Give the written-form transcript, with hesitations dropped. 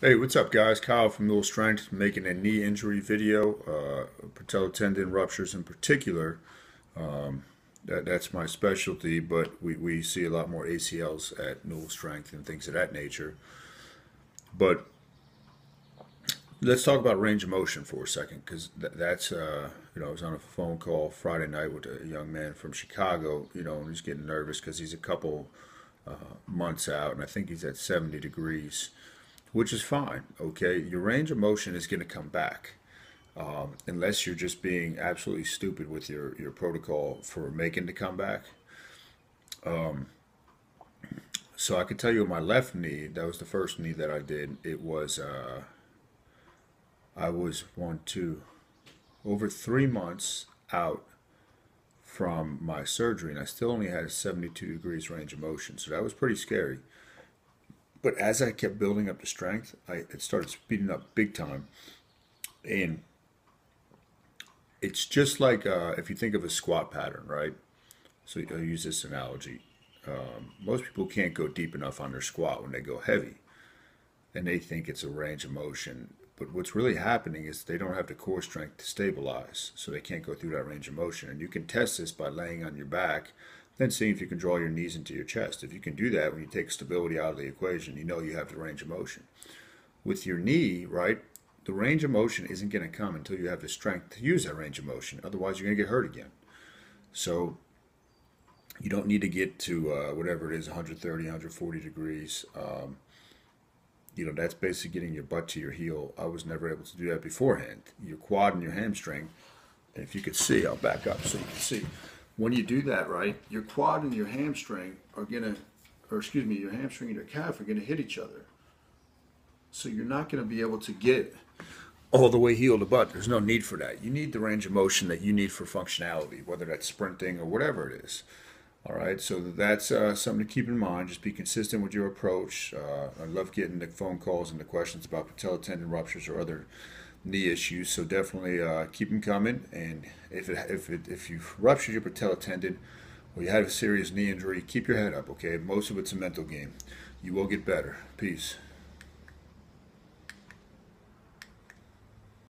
Hey, what's up, guys? Kyle from Newell Strength making a knee injury video, patellar tendon ruptures in particular. That's my specialty, but we see a lot more ACLs at Newell Strength and things of that nature. But let's talk about range of motion for a second, because that's, I was on a phone call Friday night with a young man from Chicago, and he's getting nervous because he's a couple months out, and I think he's at 70 degrees, which is fine. Okay, your range of motion is going to come back, unless you're just being absolutely stupid with your protocol for making the comeback. So I can tell you, my left knee, that was the first knee that I did. It was I was over 3 months out from my surgery, and I still only had a 72 degrees range of motion, so that was pretty scary. But as I kept building up the strength, it started speeding up big time. And it's just like if you think of a squat pattern, right? So I'll use this analogy. Most people can't go deep enough on their squat when they go heavy, and they think it's a range of motion. But what's really happening is they don't have the core strength to stabilize, so they can't go through that range of motion. And you can test this by laying on your back, then seeing if you can draw your knees into your chest. If you can do that, when you take stability out of the equation, you know you have the range of motion. With your knee, right, the range of motion isn't going to come until you have the strength to use that range of motion. Otherwise, you're going to get hurt again. So you don't need to get to whatever it is, 130, 140 degrees. That's basically getting your butt to your heel. I was never able to do that beforehand. Your quad and your hamstring, and if you could see, I'll back up so you can see. When you do that, right, your quad and your hamstring are gonna, or excuse me, your hamstring and your calf are gonna hit each other. So you're not gonna be able to get all the way heel to butt. There's no need for that. You need the range of motion that you need for functionality, whether that's sprinting or whatever it is. All right, so that's something to keep in mind. Just be consistent with your approach. I love getting the phone calls and the questions about patellar tendon ruptures or other knee issues. So definitely keep them coming. And if you've ruptured your patellar tendon or you had a serious knee injury, keep your head up. Okay, most of it's a mental game. You will get better. Peace.